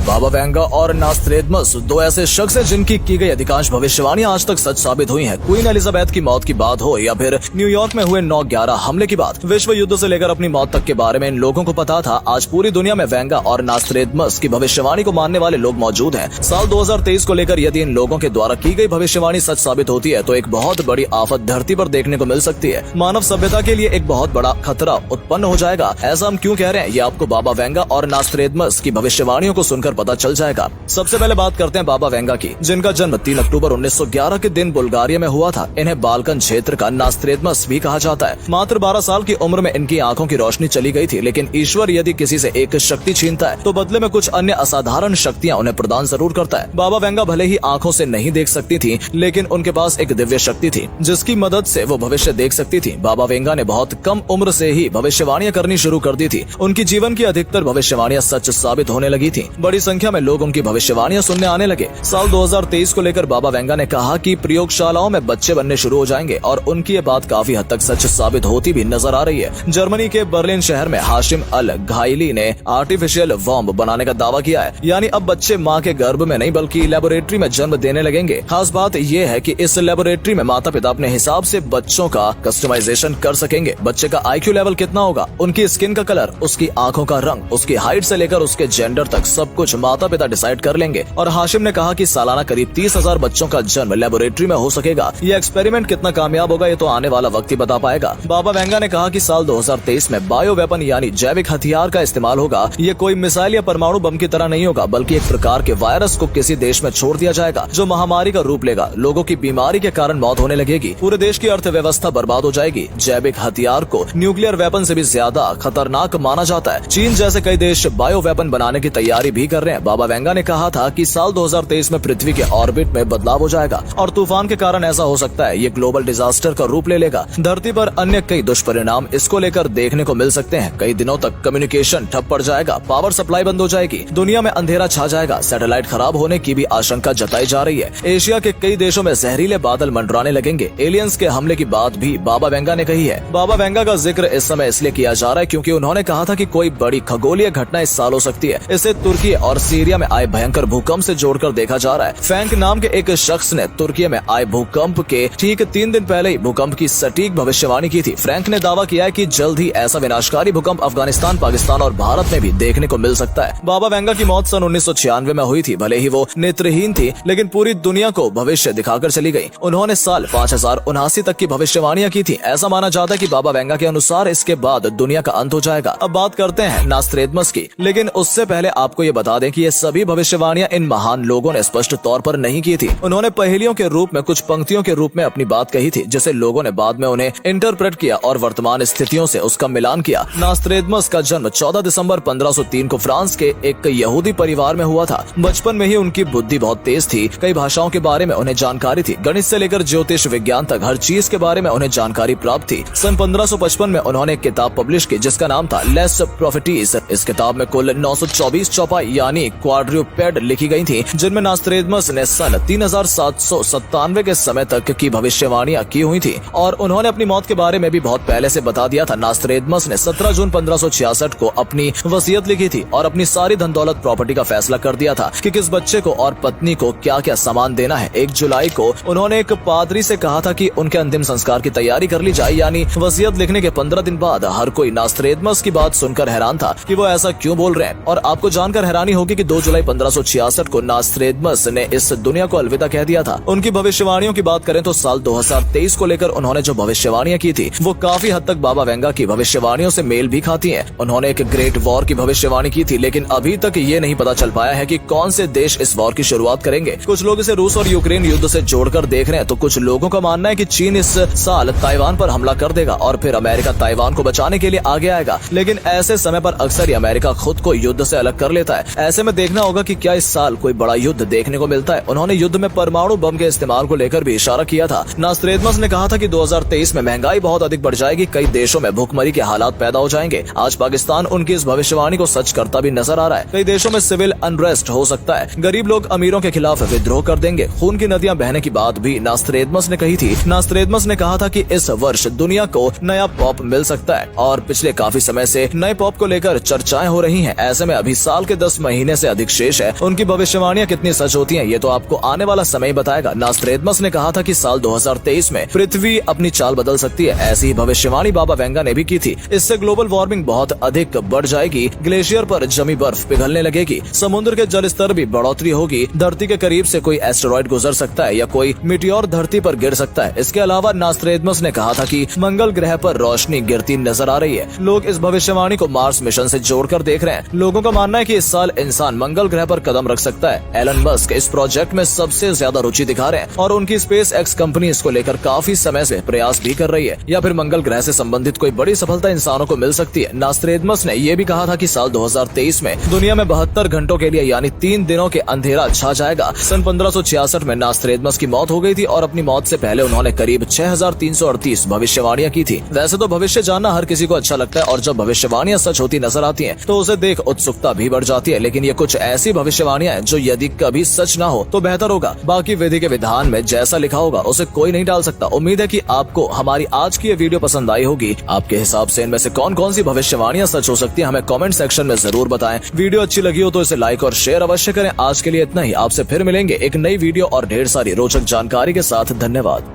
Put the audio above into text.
बाबा Venga और Nostradamus दो ऐसे शख्स हैं जिनकी की गई अधिकांश भविष्यवाणियां आज तक सच साबित हुई हैं। क्वीन एलिजाबेथ की मौत की बात हो या फिर न्यूयॉर्क में हुए 9/11 हमले की बात, विश्व युद्ध से लेकर अपनी मौत तक के बारे में इन लोगों को पता था। आज पूरी दुनिया में वेंगा और नास्त्रेदमस की भविष्यवाणी को मानने वाले लोग मौजूद हैं। साल 2023 को लेकर यदि इन लोगों के द्वारा की गई भविष्यवाणी सच साबित होती है तो एक बहुत बड़ी आफत धरती पर देखने को मिल सकती है। मानव सभ्यता के लिए एक बहुत बड़ा खतरा उत्पन्न हो जाएगा। ऐसा हम क्यों कह रहे हैं, ये आपको बाबा वेंगा और नास्त्रेदमस की भविष्यवाणियों को सुनकर पता चल जाएगा। सबसे पहले बात करते हैं बाबा वेंगा की, जिनका जन्म 3 अक्टूबर 1911 के दिन बुल्गारिया में हुआ था। इन्हें बाल्कन क्षेत्र का नास्त्रेदमस भी कहा जाता है। मात्र 12 साल की उम्र में इनकी आंखों की रोशनी चली गई थी, लेकिन ईश्वर यदि किसी से एक शक्ति छीनता है तो बदले में कुछ अन्य असाधारण शक्तियां उन्हें प्रदान जरूर करता है। बाबा वेंगा भले ही आंखों से नहीं देख सकती थी, लेकिन उनके पास एक दिव्य शक्ति थी जिसकी मदद से वो भविष्य देख सकती थी। बाबा वेंगा ने बहुत कम उम्र से ही भविष्यवाणियां करनी शुरू कर दी थी। उनकी जीवन की अधिकतर भविष्यवाणियां सच साबित होने लगी थी। बड़ी संख्या में लोग उनकी भविष्यवाणियां सुनने आने लगे। साल 2023 को लेकर बाबा वेंगा ने कहा कि प्रयोगशालाओं में बच्चे बनने शुरू हो जाएंगे और उनकी ये बात काफी हद तक सच साबित होती भी नजर आ रही है। जर्मनी के बर्लिन शहर में हाशिम अल घाइली ने आर्टिफिशियल वॉम्ब बनाने का दावा किया है, यानी अब बच्चे माँ के गर्भ में नहीं बल्कि लेबोरेटरी में जन्म देने लगेंगे। खास बात यह है कि इस लेबोरेटरी में माता पिता अपने हिसाब से बच्चों का कस्टमाइजेशन कर सकेंगे। बच्चे का IQ लेवल कितना होगा, उनकी स्किन का कलर, उसकी आंखों का रंग, उसकी हाइट से लेकर उसके जेंडर तक सब कुछ माता पिता डिसाइड कर लेंगे। और हाशिम ने कहा कि सालाना करीब 30,000 बच्चों का जन्म लेबोरेटरी में हो सकेगा। ये एक्सपेरिमेंट कितना कामयाब होगा ये तो आने वाला वक्त ही बता पाएगा। बाबा वेंगा ने कहा कि साल 2023 में बायो वेपन यानी जैविक हथियार का इस्तेमाल होगा। ये कोई मिसाइल या परमाणु बम की तरह नहीं होगा, बल्कि एक प्रकार के वायरस को किसी देश में छोड़ दिया जाएगा जो महामारी का रूप लेगा। लोगों की बीमारी के कारण मौत होने लगेगी, पूरे देश की अर्थव्यवस्था बर्बाद हो जाएगी। जैविक हथियार को न्यूक्लियर वेपन से भी ज्यादा खतरनाक माना जाता है। चीन जैसे कई देश बायो वेपन बनाने की तैयारी भी कर रहे हैं। बाबा वेंगा ने कहा था कि साल 2023 में पृथ्वी के ऑर्बिट में बदलाव हो जाएगा और तूफान के कारण ऐसा हो सकता है ये ग्लोबल डिजास्टर का रूप ले लेगा। धरती पर अन्य कई दुष्परिणाम इसको लेकर देखने को मिल सकते हैं। कई दिनों तक कम्युनिकेशन ठप पड़ जाएगा, पावर सप्लाई बंद हो जाएगी, दुनिया में अंधेरा छा जाएगा, सैटेलाइट खराब होने की भी आशंका जताई जा रही है। एशिया के कई देशों में जहरीले बादल मंडराने लगेंगे। एलियंस के हमले की बात भी बाबा वेंगा ने कही है। बाबा वेंगा का जिक्र इस समय इसलिए किया जा रहा है क्योंकि उन्होंने कहा था कि कोई बड़ी खगोलीय घटना इस साल हो सकती है। इसे तुर्की और सीरिया में आए भयंकर भूकंप से जोड़कर देखा जा रहा है। फ्रैंक नाम के एक शख्स ने तुर्की में आए भूकंप के ठीक 3 दिन पहले ही भूकंप की सटीक भविष्यवाणी की थी। फ्रैंक ने दावा किया है कि जल्द ही ऐसा विनाशकारी भूकंप अफगानिस्तान, पाकिस्तान और भारत में भी देखने को मिल सकता है। बाबा वेंगा की मौत सन 1996 में हुई थी। भले ही वो नेत्रहीन थी, लेकिन पूरी दुनिया को भविष्य दिखाकर चली गई। उन्होंने साल 5079 तक की भविष्यवाणियां की थी। ऐसा माना जाता है कि बाबा वेंगा के अनुसार इसके बाद दुनिया का अंत हो जाएगा। अब बात करते हैं नास्त्रेदमस की, लेकिन उससे पहले आपको ये बता दें कि ये सभी भविष्यवाणियां इन महान लोगों ने स्पष्ट तौर पर नहीं की थी। उन्होंने पहेलियों के रूप में, कुछ पंक्तियों के रूप में अपनी बात कही थी, जिसे लोगों ने बाद में उन्हें इंटरप्रेट किया और वर्तमान स्थितियों से उसका मिलान किया। नास्त्रेदमस का जन्म 14 दिसंबर 1503 को फ्रांस के एक यहूदी परिवार में हुआ था। बचपन में ही उनकी बुद्धि बहुत तेज थी। कई भाषाओं के बारे में उन्हें जानकारी थी। गणित से लेकर ज्योतिष विज्ञान तक हर चीज के बारे में उन्हें जानकारी प्राप्त थी। सन 1555 में उन्होंने एक किताब पब्लिश की जिसका नाम था लेस प्रॉफिटीज। इस किताब में कुल 924 चौपाई यानी क्वाड्रूपेड लिखी गई थी, जिनमें नास्त्रेदमस ने सन 3797 के समय तक की भविष्यवाणियां की हुई थी और उन्होंने अपनी मौत के बारे में भी बहुत पहले से बता दिया था। नास्त्रेदमस ने 17 जून 1566 को अपनी वसीयत लिखी थी और अपनी सारी धन दौलत प्रॉपर्टी का फैसला कर दिया था कि किस बच्चे को और पत्नी को क्या क्या सामान देना है। 1 जुलाई को उन्होंने एक पादरी से कहा था कि उनके अंतिम संस्कार की तैयारी कर ली जाए, यानी वसीयत लिखने के 15 दिन बाद। हर कोई नास्त्रेदमस की बात सुनकर हैरान था कि वो ऐसा क्यों बोल रहे हैं, और आपको जानकर हैरानी होगी कि 2 जुलाई 1566 को नास्त्रेदमस ने इस दुनिया को अलविदा कह दिया था। उनकी भविष्यवाणियों की बात करें तो साल 2023 को लेकर उन्होंने जो भविष्यवाणियां की थी वो काफी हद तक बाबा वेंगा की भविष्यवाणियों से मेल भी खाती हैं। उन्होंने एक ग्रेट वॉर की भविष्यवाणी की थी, लेकिन अभी तक ये नहीं पता चल पाया है कि कौन से देश इस वॉर की शुरुआत करेंगे। कुछ लोग इसे रूस और यूक्रेन युद्ध से जोड़कर देख रहे हैं, तो कुछ लोगों का मानना है कि चीन इस साल ताइवान पर हमला कर देगा और फिर अमेरिका ताइवान को बचाने के लिए आगे आएगा। लेकिन ऐसे समय पर अक्सर ही अमेरिका खुद को युद्ध से अलग कर लेता है। ऐसे में देखना होगा कि क्या इस साल कोई बड़ा युद्ध देखने को मिलता है। उन्होंने युद्ध में परमाणु बम के इस्तेमाल को लेकर भी इशारा किया था। नास्त्रेदमस ने कहा था कि 2023 में महंगाई बहुत अधिक बढ़ जाएगी, कई देशों में भूखमरी के हालात पैदा हो जाएंगे। आज पाकिस्तान उनकी इस भविष्यवाणी को सच करता भी नजर आ रहा है। कई देशों में सिविल अनरेस्ट हो सकता है, गरीब लोग अमीरों के खिलाफ विद्रोह कर देंगे, खून की नदियां बहने की बात भी नास्त्रेदमस ने कही थी। नास्त्रेदमस ने कहा था कि इस वर्ष दुनिया को नया पॉप मिल सकता है और पिछले काफी समय से नए पॉप को लेकर चर्चाएं हो रही हैं। ऐसे में अभी साल के 10 महीने महीने से अधिक शेष है, उनकी भविष्यवाणियां कितनी सच होती हैं ये तो आपको आने वाला समय बताएगा। नास्ट्रेडमस ने कहा था कि साल 2023 में पृथ्वी अपनी चाल बदल सकती है। ऐसी ही भविष्यवाणी बाबा वेंगा ने भी की थी। इससे ग्लोबल वार्मिंग बहुत अधिक बढ़ जाएगी, ग्लेशियर पर जमी बर्फ पिघलने लगेगी, समुद्र के जल स्तर भी बढ़ोतरी होगी, धरती के करीब से कोई एस्टेरॉइड गुजर सकता है या कोई मीटियोर धरती पर गिर सकता है। इसके अलावा नास्ट्रेडमस ने कहा था कि मंगल ग्रह पर रोशनी गिरती नजर आ रही है। लोग इस भविष्यवाणी को मार्स मिशन से जोड़कर देख रहे हैं। लोगों का मानना है कि इस साल इंसान मंगल ग्रह पर कदम रख सकता है। एलन मस्क इस प्रोजेक्ट में सबसे ज्यादा रुचि दिखा रहे हैं और उनकी स्पेस एक्स कंपनी इसको लेकर काफी समय से प्रयास भी कर रही है। या फिर मंगल ग्रह से संबंधित कोई बड़ी सफलता इंसानों को मिल सकती है। नास्ट्रेडमस ने यह भी कहा था कि साल 2023 में दुनिया में 72 घंटों के लिए यानी 3 दिनों के अंधेरा छा जाएगा। सन 1566 में नास्ट्रेडमस की मौत हो गई थी और अपनी मौत से पहले उन्होंने करीब 6338 भविष्यवाणियां की थी। वैसे तो भविष्य जानना हर किसी को अच्छा लगता है और जब भविष्यवाणियां सच होती नजर आती हैं तो उसे देख उत्सुकता भी बढ़ जाती है, लेकिन ये कुछ ऐसी भविष्यवाणियां हैं जो यदि कभी सच ना हो तो बेहतर होगा। बाकी विधि के विधान में जैसा लिखा होगा उसे कोई नहीं टाल सकता। उम्मीद है कि आपको हमारी आज की ये वीडियो पसंद आई होगी। आपके हिसाब से इनमें से कौन कौन सी भविष्यवाणियां सच हो सकती है हमें कमेंट सेक्शन में जरूर बताएं। वीडियो अच्छी लगी हो तो इसे लाइक और शेयर अवश्य करें। आज के लिए इतना ही, आपसे फिर मिलेंगे एक नई वीडियो और ढेर सारी रोचक जानकारी के साथ। धन्यवाद।